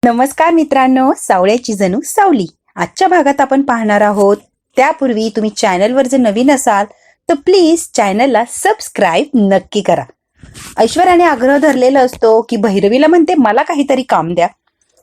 नमस्कार मित्रांनो, सावळ्याची जणू सावली. आजच्या भागात आपण पाहणार आहोत. त्यापूर्वी तुम्ही चॅनलवर जर नवीन असाल तर प्लीज चॅनलला सबस्क्राईब नक्की करा. ऐश्वर्याने आग्रह धरलेला असतो की भैरवीला म्हणते मला काहीतरी काम द्या.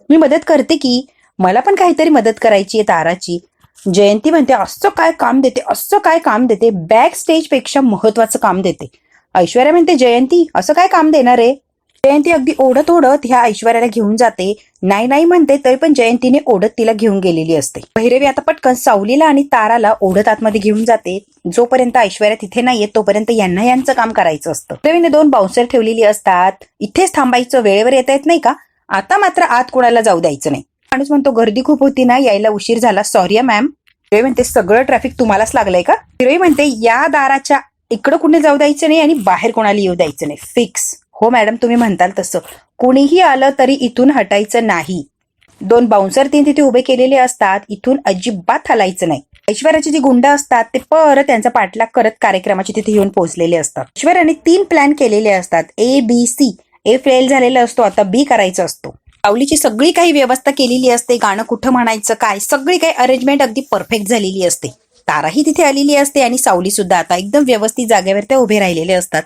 मी मदत करते की मला पण काहीतरी मदत करायची आहे ताराची. जयंती म्हणते असं काय काम देते, असं काय काम देते, बॅक स्टेज पेक्षा महत्वाचं काम देते. ऐश्वर्या म्हणते जयंती असं काय काम देणार आहे. जयंती अगदी ओढत ओढत ह्या ऐश्वर्याला घेऊन जाते. नाही नाही म्हणते तरी पण जयंतीने ओढत तिला घेऊन गेलेली असते. भैरवी आता पटकन सावलीला आणि ताराला ओढत आतमध्ये घेऊन जाते. जोपर्यंत ऐश्वर्या तिथे नाहीये तोपर्यंत यांचं काम करायचं असतं. भैरवीने 2 बाउन्सर ठेवलेली असतात. इथेच थांबायचं, वेळेवर येता येत नाही का, आता मात्र आत कोणाला जाऊ द्यायचं नाही. माणूस म्हणतो गर्दी खूप होती ना, यायला उशीर झाला, सॉरी मॅम. भैरवी म्हणते सगळं ट्रॅफिक तुम्हालाच लागलंय का. भैरवी म्हणते या दाराच्या इकडं कुणी जाऊ द्यायचं नाही आणि बाहेर कोणाला येऊ द्यायचं नाही, फिक्स. हो मॅडम, तुम्ही म्हणताल तसं. कुणीही आलं तरी इथून हटायचं नाही. 2 बाउन्सर तिथे उभे केलेले असतात. इथून अजिबात हलायचं नाही. ऐश्वर्याचे जे गुंड असतात ते परत त्यांचा पाठलाग करत कार्यक्रमाचे तिथे येऊन पोहोचलेले असतात. ऐश्वर्याने 3 प्लॅन केलेले असतात, A, B, C. A fail झालेला असतो, आता B करायचा असतो. सावलीची सगळी काही व्यवस्था केलेली असते. गाणं कुठं म्हणायचं, काय, सगळी काही अरेंजमेंट अगदी परफेक्ट झालेली असते. ताराही तिथे आलेली असते आणि सावली सुद्धा आता एकदम व्यवस्थित जागेवर ते उभे राहिलेले असतात.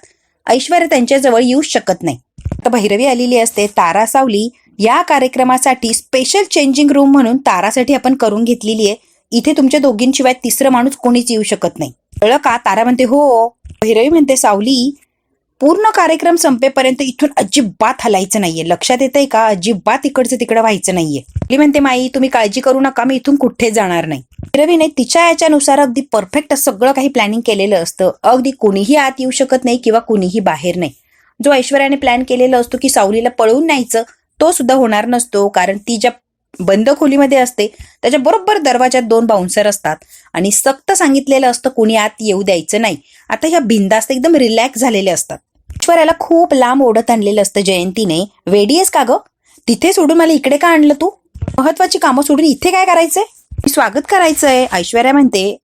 ऐश्वर्या त्यांच्याजवळ येऊ शकत नाही. तर भैरवी आलेली असते. तारा सावली या कार्यक्रमासाठी स्पेशल चेंजिंग रूम म्हणून तारासाठी आपण करून घेतलेली आहे. इथे तुमच्या दोघींशिवाय तिसरं माणूस कोणीच येऊ शकत नाही, कळलं का. तारा म्हणते हो. भैरवी म्हणते सावली पूर्ण कार्यक्रम संपेपर्यंत इथून अजिबात हलायचं नाहीये, लक्षात येतंय का, अजिबात इकडचं तिकडं व्हायचं नाहीये. सावली म्हणते माई तुम्ही काळजी करू नका, मी इथून कुठेच जाणार नाही. भैरवीने तिच्या याच्यानुसार अगदी परफेक्ट सगळं काही प्लॅनिंग केलेलं असतं. अगदी कुणीही आत येऊ शकत नाही किंवा कुणीही बाहेर नाही. जो ऐश्वर्याने प्लॅन केलेला असतो की सावलीला पळवून न्यायचं, तो सुद्धा होणार नसतो. कारण ती ज्या बंद खोलीमध्ये असते त्याच्या बरोबर दरवाजात 2 बाउन्सर असतात आणि सक्त सांगितलेलं असतं कुणी आत येऊ द्यायचं नाही. आता ह्या बिंदास्त एकदम रिलॅक्स झालेले असतात. ऐश्वर्याला खूप लांब ओढत आणलेलं असतं जयंतीने. वेडी आहेस का ग, तिथे सोडून मला इकडे का आणलं तू, महत्वाची कामं सोडून इथे काय करायचंय, स्वागत करायचंय. ऐश्वर्या म्हणते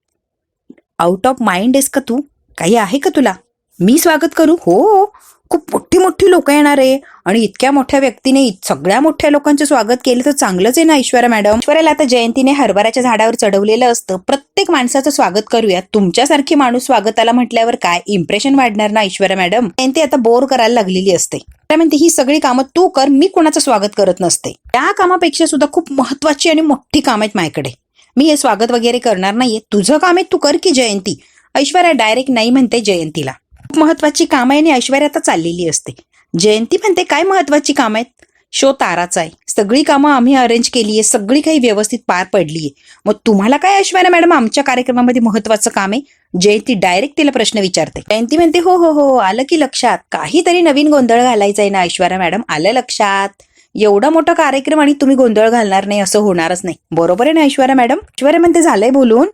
आउट ऑफ माइंड आहेस का तू, काही आहे का तुला, मी स्वागत करू. हो, खूप मोठी मोठी लोक येणार आहे आणि इतक्या मोठ्या व्यक्तीने सगळ्या मोठ्या लोकांचं स्वागत केलं तर चांगलंच आहे ना ऐश्वर्या मॅडम. ऐश्वर्याला आता जयंतीने हरभऱ्याच्या झाडावर चढवलेलं असतं. प्रत्येक माणसाचं स्वागत करूया, तुमच्यासारखी माणूस स्वागताला म्हटल्यावर काय इम्प्रेशन वाढणार ना ऐश्वर्या मॅडम. जयंती आता बोर करायला लागलेली असते. म्हणते ही सगळी कामं तू कर, मी कोणाचं स्वागत करत नसते. त्या कामापेक्षा सुद्धा खूप महत्वाची आणि मोठी कामं आहेत माझ्याकडे, मी हे स्वागत वगैरे करणार नाहीये, तुझं काम आहे तू कर की जयंती. ऐश्वर्या डायरेक्ट नाही म्हणते जयंतीला. खूप महत्वाची काम आहे आणि ऐश्वर्या आता चाललेली असते. जयंती म्हणते काय महत्वाची काम आहेत, शो ताराचा आहे, सगळी कामं आम्ही अरेंज केली आहे, सगळी काही व्यवस्थित पार पडलीये, मग तुम्हाला काय ऐश्वर्या मॅडम आमच्या कार्यक्रमामध्ये महत्वाचं काम आहे. जयंती डायरेक्ट तिला प्रश्न विचारते. जयंती म्हणते हो हो हो, आलं की लक्षात, काहीतरी नवीन गोंधळ घालायचा आहे ना ऐश्वर्या मॅडम, आलं लक्षात. एवढा मोठा कार्यक्रम आणि तुम्ही गोंधळ घालणार नाही असं होणारच नाही, बरोबर आहे ना ऐश्वर्या मॅडम. ऐश्वर्या म्हणते झालंय बोलून,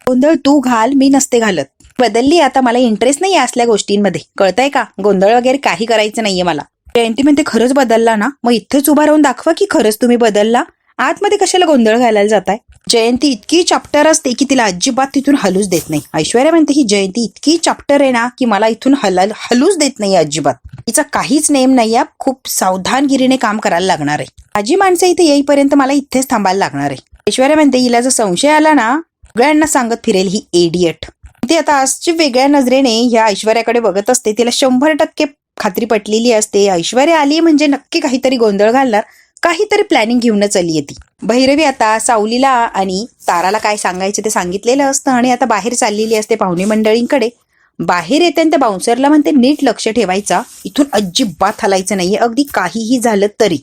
गोंधळ तू घाल, मी नसते घालत, बदलली आता, मला इंटरेस्ट नाही असल्या गोष्टींमध्ये, कळतंय का, गोंधळ वगैरे काही करायचं नाहीये मला. जयंती म्हणते खरंच बदलला ना, मग इथेच उभा राहून दाखवा की खरंच तुम्ही बदलला, आतमध्ये कशाला गोंधळ घालायला जाताय. जयंती इतकी चॅप्टर असते की तिला अजिबात तिथून हलूच देत नाही. ऐश्वर्या म्हणते ही जयंती इतकी चॅप्टर आहे ना की मला इथून हलूच देत नाही अजिबात, तिचा काहीच नेम नाही, खूप सावधानगिरीने काम करायला लागणार आहे, माझी माणसं इथे येईपर्यंत मला इथेच थांबायला लागणार आहे. ऐश्वर्या म्हणते हिला जर संशय आला ना सगळ्यांना सांगत फिरेल ही एडियट. ती आता आजची वेगळ्या नजरेने ह्या ऐश्वर्याकडे बघत असते. तिला 100% खात्री पटलेली असते ऐश्वर्या आली म्हणजे नक्की काहीतरी गोंधळ घालणार, काहीतरी प्लॅनिंग घेऊनच आली ती. भैरवी आता सावलीला आणि ताराला काय सांगायचं ते सांगितलेलं असतं आणि आता बाहेर चाललेली असते पाहुणे मंडळींकडे. बाहेर येते त्या बाउन्सरला म्हणते नीट लक्ष ठेवायचा, इथून अजिबात हलायचं नाहीये, अगदी काहीही झालं तरी.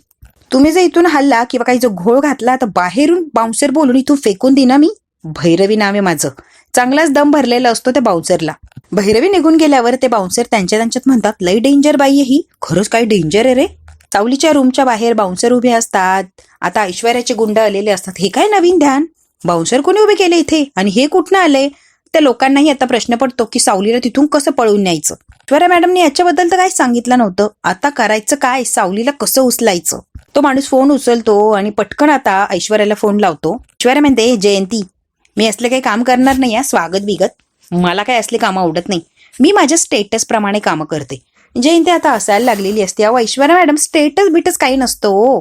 तुम्ही जर इथून हल्ला किंवा काही जो घोळ घातला तर बाहेरून बाउन्सर बोलून इथून फेकून दिना मी. भैरवी नाव आहे माझं. चांगलाच दम भरलेला असतो त्या बाउन्सरला. भैरवी निघून गेल्यावर ते बाउन्सर त्यांच्यात म्हणतात लई डेंजर बाई आहे ही, खरंच काही डेंजर आहे रे. सावलीच्या रूमच्या बाहेर बाउन्सर उभे असतात. आता ऐश्वर्याचे गुंड आलेले असतात. हे काय नवीन ध्यान, बाउन्सर कोणी उभे केले इथे आणि हे कुठनं आले. त्या लोकांनाही आता प्रश्न पडतो की सावलीला तिथून कसं पळून न्यायचं. ऐश्वर्या मॅडमने याच्याबद्दल तर काही सांगितलं नव्हतं. आता करायचं काय, सावलीला कसं उचलायचं. तो माणूस फोन उचलतो आणि पटकन आता ऐश्वर्याला फोन लावतो. ऐश्वर्या म्हणते जयंती मी असले काही काम करणार नाही, स्वागत बिगत मला काय असले कामं आवडत नाही, मी माझ्या स्टेटस प्रमाणे कामं करते. जयंती आता असायला लागलेली असते. अहो ऐश्वर्या मॅडम स्टेटस बिटस काही नसतो,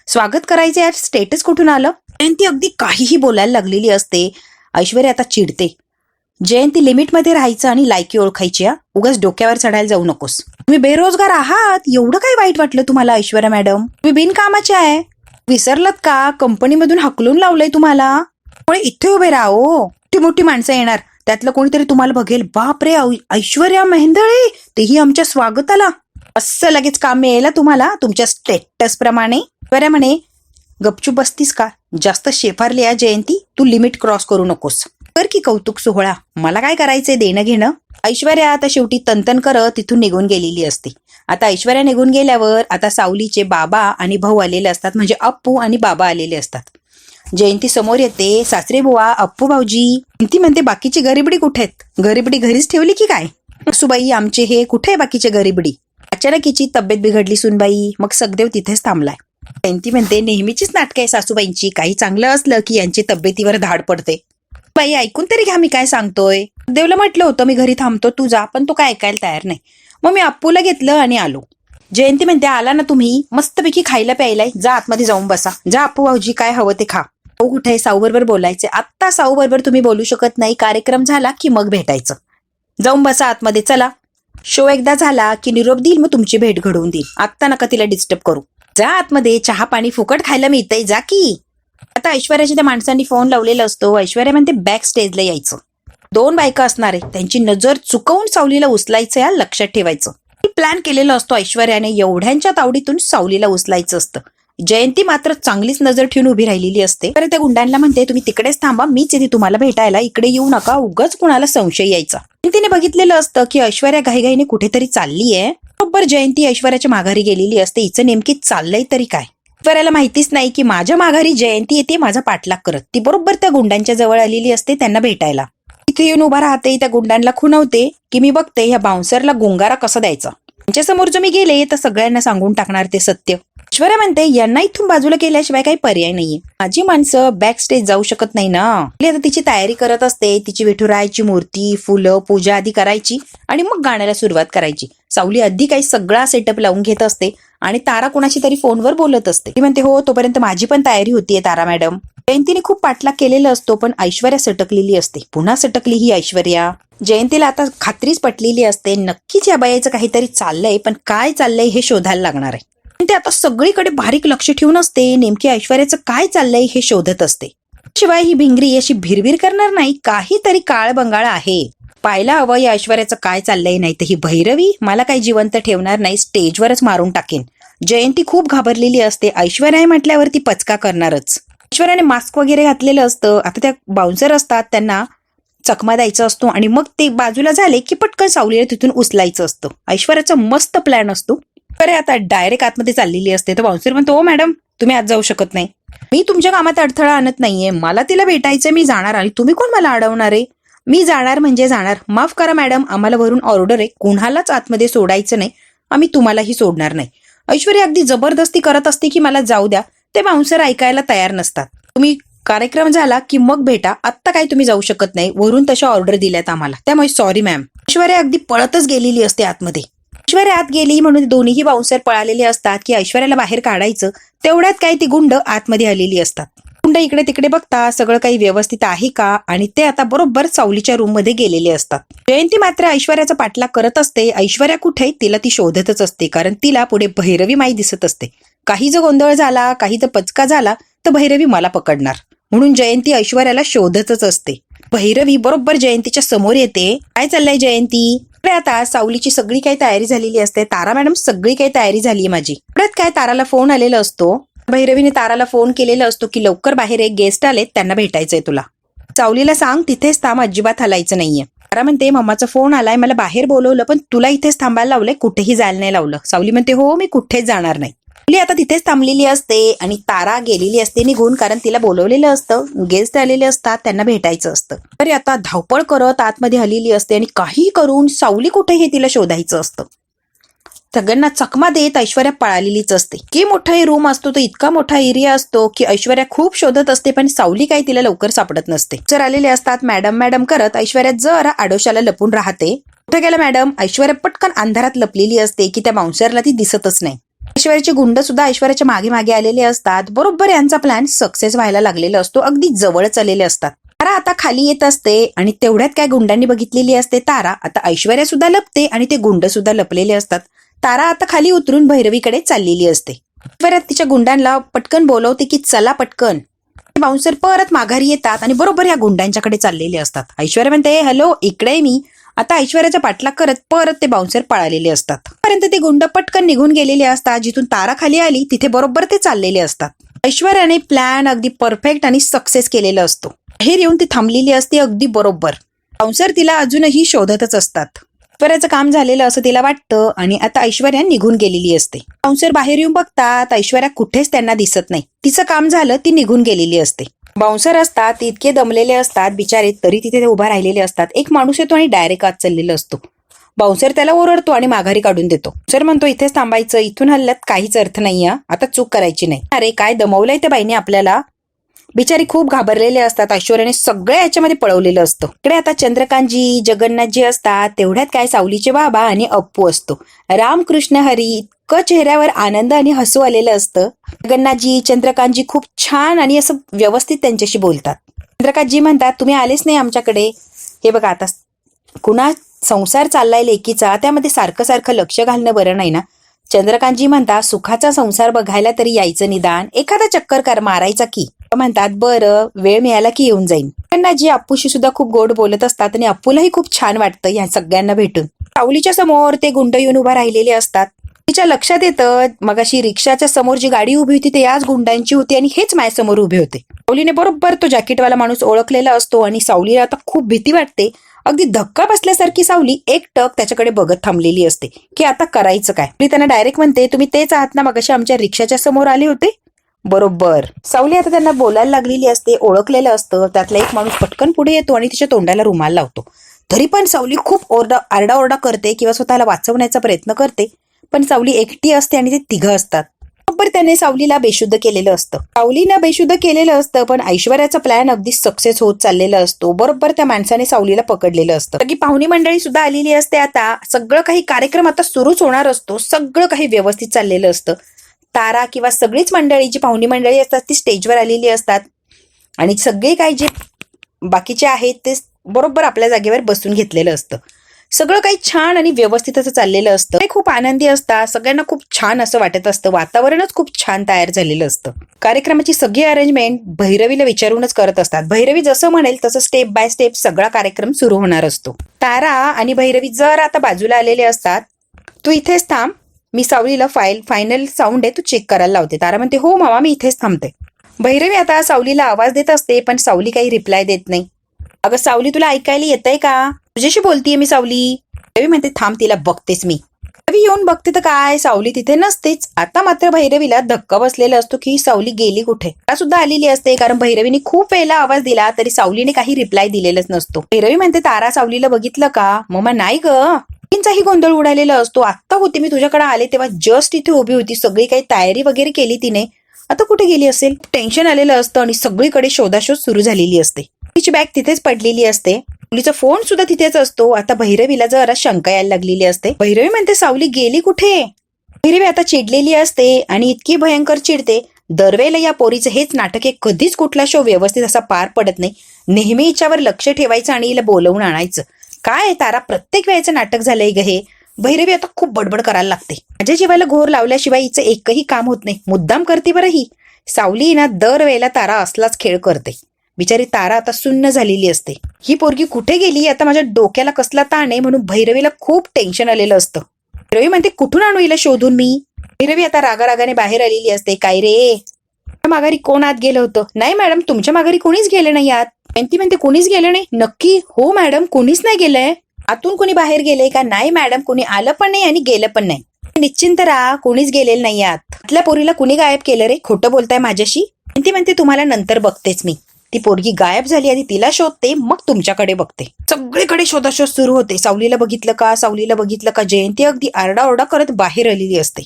स्वागत करायचे यात स्टेटस कुठून आलं? जयंती अगदी काहीही बोलायला लागलेली असते. ऐश्वर्या आता चिडते. जयंती लिमिटमध्ये राहायचं आणि लायकी ओळखायची. उगाच डोक्यावर चढायला जाऊ नकोस. तुम्ही बेरोजगार आहात, एवढं काय वाईट वाटलं तुम्हाला ऐश्वर्या मॅडम? तुम्ही बिनकामाचे आहे, विसरलात का? कंपनीमधून हकलून लावलंय तुम्हाला. पण इथे उभे राहा हो, मोठी मोठी माणसं येणार, त्यातलं कोणीतरी तुम्हाला बघेल, बापरे ऐश्वर्या मेहेंदळे, तेही आमच्या स्वागताला. असं लगेच काम मिळेल तुम्हाला तुमच्या स्टेटस प्रमाणे. ऐश्वर्या म्हणे, गपचूप बसतीस का? जास्त शेफारली आहे जयंती, तू लिमिट क्रॉस करू नकोस. कर की कौतुक सोहळा, मला काय करायचंय देणं घेणं. ऐश्वर्या आता शेवटी तनतन करत तिथून निघून गेलेली असते. आता ऐश्वर्या निघून गेल्यावर आता सावलीचे बाबा आणि भाऊ आलेले असतात, म्हणजे अप्पू आणि बाबा आलेले असतात. जयंती समोर येते. सासरे बुवा, अप्पू भाऊजी. जयंती म्हणते, बाकीची गरीबडी कुठे आहेत? गरीबडी घरीच ठेवली की काय? सुबाई आमचे हे कुठे आहे बाकीचे गरीबडी? अचानक हिची तब्येत बिघडली सुनबाई, मग सखदेव तिथेच थांबलाय. जयंती म्हणते, नेहमीचीच नाटकं आहे सासूबाईंची, काही चांगलं असलं की यांची तब्येतीवर धाड पडते. बाई ऐकून तरी घ्या मी काय सांगतोय. देवला म्हटलं होतं मी घरी थांबतो तू जा, पण तो काय ऐकायला तयार नाही. मग मी अप्पूला घेतलं आणि आलो. जयंती म्हणते, आला ना तुम्ही, मस्तपैकी खायला प्यायलाय, जा आतमध्ये जाऊन बसा. जा अप्पू भाऊजी, काय हवं ते खा. भाऊ कुठे? साऊ बरोबर बोलायचे. आत्ता साऊ बरोबर तुम्ही बोलू शकत नाही, कार्यक्रम झाला की मग भेटायचं. जाऊन बसा आतमध्ये, चला. शो एकदा झाला की निरोप देईल, मग तुमची भेट घडवून देईल. आत्ता नका तिला डिस्टर्ब करू. जा आतमध्ये, चहा पाणी फुकट खायला मिळतंय, जा की. आता ऐश्वर्याच्या त्या माणसांनी फोन लावलेला असतो. ऐश्वर्या म्हणते, बॅक स्टेजला यायचं. 2 बायका असणार आहे, त्यांची नजर चुकवून सावलीला उचलायचं, या लक्षात ठेवायचं. प्लॅन केलेला असतो ऐश्वर्याने, एवढ्यांच्या तावडीतून सावलीला उचलायचं असतं. जयंती मात्र चांगलीच नजर ठेवून उभी राहिलेली असते. तर त्या गुंडांना म्हणते, तुम्ही तिकडेच थांबा, मीच येते तुम्हाला भेटायला, इकडे येऊ नका, उगाच कुणाला संशय यायचा. तिने बघितलेलं असतं की ऐश्वर्या घाईघाईने कुठेतरी चाललीये. बरोबर जयंती ऐश्वर्याच्या माघारी गेलेली असते. हिचं नेमकी चाललंय तरी काय? ऐश्वर्याला माहितीच नाही की माझ्या माघारी जयंती येते माझा पाठलाग करत. ती बरोबर त्या गुंडांच्या जवळ आलेली असते त्यांना भेटायला. तिथे येऊन उभा राहते, त्या गुंडांना खुणवते की मी बघते ह्या बाउन्सरला गुंगारा कसा द्यायचा. त्यांच्या समोर जर मी गेले तर सगळ्यांना सांगून टाकणार ते सत्य. ऐश्वर्या म्हणते, यांना इथून बाजूला केल्याशिवाय काही पर्याय नाहीये. माझी माणसं बॅक स्टेज जाऊ शकत नाही ना. आता तिची तयारी करत असते. तिची विठुरायाची मूर्ती, फुलं, पूजा आधी करायची आणि मग गाण्याला सुरुवात करायची. सावली आधी काही सगळा सेटअप लावून घेत असते आणि तारा कोणाशी तरी फोनवर बोलत असते. ती म्हणते, हो तोपर्यंत माझी पण तयारी होतीये तारा मॅडम. जयंतीने खूप पाठलाग केलेला असतो, पण ऐश्वर्या सटकलेली असते. पुन्हा सटकली ही ऐश्वर्या. जयंतीला आता खात्रीच पटलेली असते, नक्कीच या बायाचं काहीतरी चाललंय, पण काय चाललंय हे शोधायला लागणार आहे. ते आता सगळीकडे बारीक लक्ष ठेवून असते, नेमकी ऐश्वर्याचं काय चाललंय हे शोधत असते. शिवाय ही भिंगरी अशी भिरभिर करणार नाही, काहीतरी काळ बंगाळ आहे. पाहायला हवं या ऐश्वर्याचं काय चाललंय, नाही तर ही भैरवी मला काही जिवंत ठेवणार नाही, स्टेजवरच मारून टाकेन. जयंती खूप घाबरलेली असते. ऐश्वर्या म्हटल्यावर ती पचका करणारच. ऐश्वर्याने मास्क वगैरे घातलेलं असतं. आता त्या बाउन्सर असतात, त्यांना चकमा द्यायचा असतो आणि मग ते बाजूला झाले की पटकन सावलीला तिथून उचलायचं असतं. ऐश्वर्याचा मस्त प्लॅन असतो. बरे आता डायरेक्ट आतमध्ये चाललेली असते. तर बाउन्सर म्हणतो, हो मॅडम तुम्ही आत जाऊ शकत नाही, मी तुमच्या कामात अडथळा आणत नाहीये, मला तिला भेटायचंय, मी जाणार. आणि तुम्ही कोण मला अडवणार आहे? मी जाणार म्हणजे जाणार. माफ करा मॅडम, आम्हाला वरून ऑर्डर आहे, कुणालाच आतमध्ये सोडायचं नाही, आम्ही तुम्हालाही सोडणार नाही. ऐश्वर्या अगदी जबरदस्ती करत असते की मला जाऊ द्या. ते बाउन्सर ऐकायला तयार नसतात. तुम्ही कार्यक्रम झाला की मग भेटा, आत्ता काही तुम्ही जाऊ शकत नाही, वरून तशा ऑर्डर दिल्यात आम्हाला, त्यामुळे सॉरी मॅम. ऐश्वर्या अगदी पळतच गेलेली असते आतमध्ये. ऐश्वर्या आत गेली म्हणून दोन्हीही बाउन्सर पळालेले असतात की ऐश्वर्याला बाहेर काढायचं. तेवढ्यात काही ती गुंड आतमध्ये आलेली असतात. गुंड इकडे तिकडे बघता सगळं काही व्यवस्थित आहे का, आणि ते आता बरोबर सावलीच्या रूम मध्ये गेलेले असतात. जयंती मात्र ऐश्वर्याचा पाठलाग करत असते. ऐश्वर्या कुठे तिला ती शोधतच असते, कारण तिला पुढे भैरवी माई दिसत असते. काही जर गोंधळ झाला, काही जर पचका झाला तर भैरवी मला पकडणार, म्हणून जयंती ऐश्वर्याला शोधतच असते. भैरवी बरोबर जयंतीच्या समोर येते. काय चाललंय जयंती? आता सावलीची सगळी काही तयारी झालेली असते. तारा मॅडम सगळी काही तयारी झालीये माझी. परत काय ताराला फोन आलेला असतो. भैरवीने ताराला फोन केलेला असतो की लवकर बाहेर एक गेस्ट आलेत, त्यांना भेटायचंय तुला. सावलीला सांग तिथेच थांब, अजिबात हलायचं नाहीये. तारा म्हणते, मम्माचा फोन आलाय, मला बाहेर बोलवलं, पण तुला इथेच थांबायला लावलंय, कुठेही जायला नाही लावलं. सावली म्हणते, हो मी कुठेच जाणार नाही. आता तिथेच थांबलेली असते आणि तारा गेलेली असते निघून, कारण तिला बोलवलेलं असतं, गेस्ट आलेले असतात, त्यांना भेटायचं असतं. तरी आता धावपळ करत आतमध्ये आलेली असते आणि काही करून सावली कुठे हे तिला शोधायचं असतं. सगळ्यांना चकमा देत ऐश्वर्या पळालेलीच असते. की मोठा रूम असतो, तो इतका मोठा एरिया असतो की ऐश्वर्या खूप शोधत असते, पण सावली काही तिला लवकर सापडत नसते. जर आलेले असतात मॅडम मॅडम करत, ऐश्वर्या जरा आडोशाला लपून राहते. कुठे गेला मॅडम? ऐश्वर्या पटकन अंधारात लपलेली असते की त्या बाउन्सरला ती दिसतच नाही. ऐश्वर्याचे गुंड सुद्धा ऐश्वर्याच्या मागे मागे आलेले असतात. बरोबर यांचा प्लॅन सक्सेस व्हायला लागलेला असतो. अगदी जवळच आलेले असतात. तारा आता खाली येत असते आणि तेवढ्यात काय गुंडांनी बघितलेली असते तारा. आता ऐश्वर्या सुद्धा लपते आणि ते गुंड सुद्धा लपलेले असतात. तारा आता खाली उतरून भैरवीकडे चाललेली असते. ऐश्वर्या तिच्या गुंडांना पटकन बोलवते की चला पटकन. बाउन्सर परत माघारी येतात आणि बरोबर या गुंडांच्याकडे चाललेले असतात. ऐश्वर्या म्हणते हॅलो इकडे मी. आता ऐश्वर्याचा पाठलाग करत परत ते बाउन्सर पळालेले असतात. पर्यंत ते गुंड पटकन निघून गेलेले असतात. जिथून तारा खाली आली तिथे बरोबर ते चाललेले असतात. ऐश्वर्याने प्लॅन अगदी परफेक्ट आणि सक्सेस केलेला असतो. बाहेर येऊन ती थांबलेली असते अगदी बरोबर. बाउन्सर तिला अजूनही शोधतच असतात. ऐश्वर्याचं काम झालेलं असं तिला वाटतं आणि आता ऐश्वर्या निघून गेलेली असते. बाउन्सर बाहेर येऊन बघतात ऐश्वर्या कुठेच त्यांना दिसत नाही. तिचं काम झालं ती निघून गेलेली असते. बाउन्सर असतात ते इतके दमलेले असतात बिचारे तरी तिथे ते उभा राहिलेले असतात. एक माणूस येतो आणि डायरेक्ट आत चाललेला असतो. बाउन्सर त्याला ओरडतो आणि माघारी काढून देतो. बाउन्सर म्हणतो इथेच थांबायचं, इथून हल्ल्यात काहीच अर्थ नाहीये, आता चूक करायची नाही. अरे काय दमवलंय त्या बाईने आपल्याला. बिचारी खूप घाबरलेले असतात. ऐश्वर्याने सगळ्या याच्यामध्ये पळवलेलं असतं. इकडे आता चंद्रकांतजी जगन्नाथजी असतात. तेवढ्यात काय सावलीचे बाबा आणि अप्पू असतो. रामकृष्ण हरी इतकं चेहऱ्यावर आनंद आणि हसू आलेलं असतं. जगन्नाथजी चंद्रकांतजी खूप छान आणि असं व्यवस्थित त्यांच्याशी बोलतात. चंद्रकांतजी म्हणतात तुम्ही आलेच नाही आमच्याकडे. हे बघा आता कुणा संसार चाललाय लेकीचा त्यामध्ये सारखं सारखं लक्ष घालणं बरं नाही ना. चंद्रकांतजी म्हणतात सुखाचा संसार बघायला तरी यायचं निदान, एखादा चक्कर मारायचा की. म्हणतात बरं वेळ मिळाला की येऊन जाईन. जगन्नाथजी अप्पूशी सुद्धा खूप गोड बोलत असतात आणि अप्पूलाही खूप छान वाटतं या सगळ्यांना भेटून. सावलीच्या समोर ते गुंड येऊन उभा राहिलेले असतात. तिच्या लक्षात येतं मगाशी रिक्षाच्या समोर जी गाडी उभी होती ते याच गुंडांची होती आणि हेच माझ्यासमोर उभे होते. सावलीने बरोबर तो जॅकेटवाला माणूस ओळखलेला असतो आणि सावलीला आता खूप भीती वाटते. अगदी धक्का बसल्यासारखी सावली एकटक त्याच्याकडे बघत थांबलेली असते की आता करायचं काय. ती त्यांना डायरेक्ट म्हणते तुम्ही तेच आहात ना मगाशी आमच्या रिक्षाच्या समोर आले होते. बरोबर. सावली आता त्यांना बोलायला लागलेली असते, ओळखलेलं असतं. त्यातला एक माणूस पटकन पुढे येतो आणि तिच्या तोंडाला रुमाल लावतो. तरी पण सावली खूप आरडाओरडा करते किंवा स्वतःला वाचवण्याचा प्रयत्न करते. पण सावली एकटी असते आणि ते तिघं असतात. बरोबर त्याने सावलीला बेशुद्ध केलेलं असतं. सावलीनं बेशुद्ध केलेलं असतं पण ऐश्वर्याचा प्लॅन अगदी सक्सेस होत चाललेला असतो. बरोबर त्या माणसाने सावलीला पकडलेलं असतं. सगळी पाहुणी मंडळी सुद्धा आलेली असते. आता सगळं काही कार्यक्रम आता सुरूच होणार असतो. सगळं काही व्यवस्थित चाललेलं असतं. तारा किंवा सगळीच मंडळी जी पाहुणी मंडळी असतात ती स्टेजवर आलेली असतात आणि सगळे काही जे बाकीचे आहेत ते बरोबर आपल्या जागेवर बसून घेतलेलं असतं. सगळं काही छान आणि व्यवस्थित असं चाललेलं असतं. ते खूप आनंदी असतात. सगळ्यांना खूप छान असं वाटत असतं. वातावरणच खूप छान तयार झालेलं असतं. कार्यक्रमाची सगळी अरेंजमेंट भैरवीला विचारूनच करत असतात. भैरवी जसं म्हणेल तसं स्टेप बाय स्टेप सगळा कार्यक्रम सुरू होणार असतो. तारा आणि भैरवी जर आता बाजूला आलेले असतात. तू इथेच थांब, मी सावलीला फायनल साऊंड आहे तू चेक करायला लावते. तारा म्हणते हो मामा मी इथेच थांबते. भैरवी आता सावलीला आवाज देत असते पण सावली काही रिप्लाय देत नाही. अगं सावली तुला ऐकायला येतंय का? तुझ्याशी बोलतीये मी सावली. भैरवी म्हणते थांब तिला बघतेच मी. भैरवी येऊन बघते तर काय सावली तिथे नसतेच. आता मात्र भैरवीला धक्का बसलेला असतो की सावली गेली कुठे. तारा सुद्धा आलेली असते कारण भैरवीने खूप वेळेला आवाज दिला तरी सावलीने काही रिप्लाय दिलेलाच नसतो. भैरवी म्हणते तारा सावलीला बघितलं का? मम्मा नाही ग. तिचाही गोंधळ उडालेला असतो. आत्ता होती मी तुझ्याकडे आले तेव्हा जस्ट इथे उभी होती. सगळी काही तयारी वगैरे केली तिने. आता कुठे गेली असेल? टेन्शन आलेलं असतं आणि सगळीकडे शोधाशोध सुरू झालेली असते. तिची बॅग तिथेच पडलेली असते. मुलीचा फोन सुद्धा तिथेच असतो. आता भैरवीला जरा शंका यायला लागलेली असते. भैरवी म्हणते सावली गेली कुठे? भैरवी आता चिडलेली असते आणि इतकी भयंकर चिडते. दरवेळेला या पोरीचं हेच नाटक आहे. कधीच कुठला शो व्यवस्थित असा पार पडत नाही. नेहमी हिच्यावर लक्ष ठेवायचं आणि हिला बोलवून आणायचं. काय तारा प्रत्येक वेळेचं नाटक झालंय ग हे. भैरवी आता खूप बडबड करायला लागते. माझ्या जीवाला घोर लावल्याशिवाय हिचं एकही काम होत नाही. मुद्दाम करते बरं ही. सावली ना दरवेळेला तारा असलाच खेळ करते. बिचारी तारा आता सुन्न झालेली असते. ही पोरगी कुठे गेली आता माझ्या डोक्याला कसला ताण आहे म्हणून भैरवीला खूप टेन्शन आलेलं असतं. भैरवी म्हणते कुठून आणू हिला शोधून मी. भैरवी आता रागारागाने बाहेर आलेली असते. काय रे माघारी कोण आत गेलं होतं? नाही मॅडम तुमच्या माघारी कोणीच गेले नाही आत. ती म्हणते कोणीच गेलं नाही? नक्की? हो मॅडम कोणीच नाही गेलंय. आतून कोणी बाहेर गेलंय का? नाही मॅडम कोणी आलं पण नाही आणि गेलं पण नाही. निश्चिंत राहा कोणीच गेलेलं नाही आत. आतल्या पोरीला कुणी गायब केलं रे? खोटं बोलताय माझ्याशी? ती म्हणते तुम्हाला नंतर बघतेच मी. ती पोरगी गायब झाली आणि तिला शोधते मग तुमच्याकडे बघते. सगळीकडे शोधाशोध सुरू होते. सावलीला बघितलं का? सावलीला बघितलं का? जयंती अगदी आरडाओरडा करत बाहेर आलेली असते.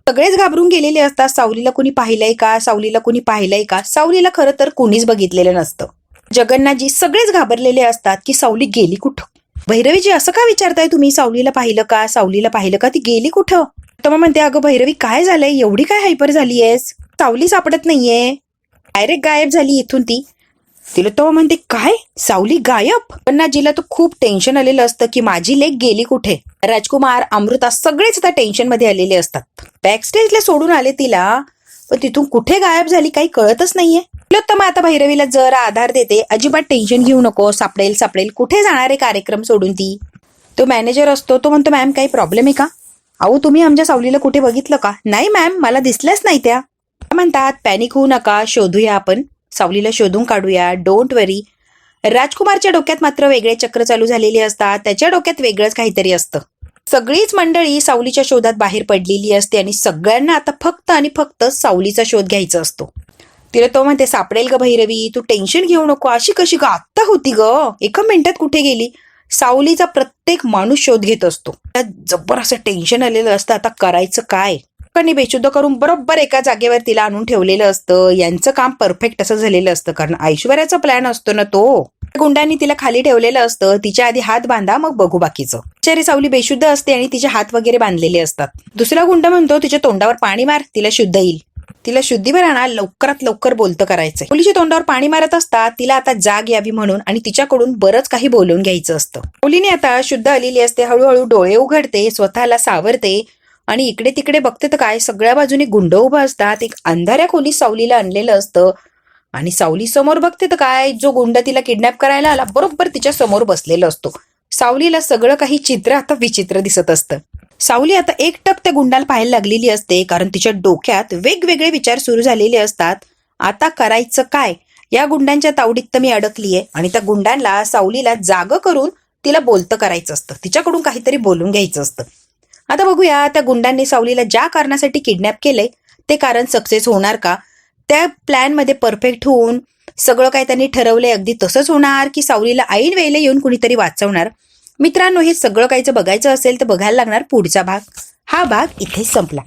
सगळेच घाबरून गेलेले असतात. सावलीला कुणी पाहिलंय का? सावलीला कुणी पाहिलंय का? सावलीला खरं तर कुणीच बघितलेलं नसतं. जगन्नाथजी सगळेच घाबरलेले असतात की सावली गेली कुठं. भैरवीजी असं का विचारताय तुम्ही? सावलीला पाहिलं का? सावलीला पाहिलं का? ती गेली कुठं? तिलोत्तमा म्हणते, अगं भैरवी काय झालंय, एवढी काय हायपर झालीयस, सावली सापडत नाहीये, डायरेक्ट गायब झाली इथून ती. तिलोत्तमा म्हणते, काय सावली गायब? पण ना जिला तो खूप टेन्शन आलेलं असतं की माझी लेक गेली कुठे. राजकुमार, अमृता सगळेच आता टेन्शन मध्ये आलेले असतात. बॅकस्टेजला सोडून आले तिला, पण तिथून कुठे गायब झाली काही कळतच नाहीये. तिलोत्तमा आता भैरवीला जरा आधार देते, अजिबात टेन्शन घेऊ नको, सापडेल सापडेल, कुठे जाणार आहे कार्यक्रम सोडून ती. तो मॅनेजर असतो, तो म्हणतो, मॅम काही प्रॉब्लेम आहे का? अहो तुम्ही आमच्या सावलीला कुठे बघितलं का? नाही मॅम, मला दिसल्याच नाही त्या. म्हणतात, पॅनिक होऊ नका, शोधूया आपण, सावलीला शोधून काढूया, डोंट वरी. राजकुमारच्या डोक्यात मात्र वेगळे चक्र चालू झालेले असतात, त्याच्या डोक्यात वेगळंच काहीतरी असतं. सगळीच मंडळी सावलीच्या शोधात बाहेर पडलेली असते आणि सगळ्यांना आता फक्त आणि फक्त सावलीचा शोध घ्यायचा असतो. तिला तो म्हणते, सापडेल ग भैरवी, तू टेन्शन घेऊ नको. अशी कशी ग, आत्ता होती ग, एका मिनिटात कुठे गेली? सावलीचा प्रत्येक माणूस शोध घेत असतो. जबर असं टेन्शन आलेलं असतं, आता करायचं काय. लोकांनी बेशुद्ध करून बरोबर एका जागेवर तिला आणून ठेवलेलं असतं. यांचं काम परफेक्ट असं झालेलं असतं, कारण ऐश्वर्याचा प्लॅन असतो ना तो. गुंडांनी तिला खाली ठेवलेलं असतं, तिच्या आधी हात बांधा मग बघू बाकीचं. बिचारी सावली बेशुद्ध असते आणि तिचे हात वगैरे बांधलेले असतात. दुसरा गुंड म्हणतो, तिच्या तोंडावर पाणी मार, तिला शुद्ध येईल. तिला शुद्धीवर आणा, लवकरात लवकर बोलतं करायचंय. मुलीच्या तोंडावर पाणी मारत असतात, तिला आता जाग यावी म्हणून आणि तिच्याकडून बरंच काही बोलून घ्यायचं असतं. मुलीने आता शुद्ध आलेली असते, हळूहळू डोळे उघडते, स्वतःला सावरते आणि इकडे तिकडे बघते तर काय, सगळ्या बाजूने गुंड उभं असतात. एक अंधाऱ्या खोलीत सावलीला आणलेलं असतं आणि सावली समोर बघते तर काय, जो गुंड तिला किडनॅप करायला आला बरोबर तिच्या समोर बसलेला असतो. सावलीला सगळं काही चित्र आता विचित्र दिसत असतं. सावली आता एकटक त्या गुंडाला पाहायला लागलेली असते, कारण तिच्या डोक्यात वेगवेगळे विचार सुरू झालेले असतात. आता करायचं काय, या गुंडांच्या तावडीत तर मी अडकलीये आणि त्या गुंडांना सावलीला जागं करून तिला बोलतं करायचं असतं, तिच्याकडून काहीतरी बोलून घ्यायचं असतं. आता बघूया त्या गुंडांनी सावलीला ज्या कारणासाठी किडनॅप केलंय ते कारण सक्सेस होणार का? त्या प्लॅन मध्ये परफेक्ट होऊन सगळं काय त्यांनी ठरवलंय अगदी तसंच होणार, की सावलीला ऐन वेळेला येऊन कुणीतरी वाचवणार? मित्रांनो, हे सगळं काहीच बघायचं असेल तर बघायला लागणार पुढचा भाग. हा भाग इथेच संपला.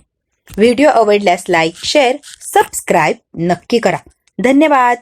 व्हिडिओ आवडल्यास लाईक, शेअर, सबस्क्राईब नक्की करा. धन्यवाद.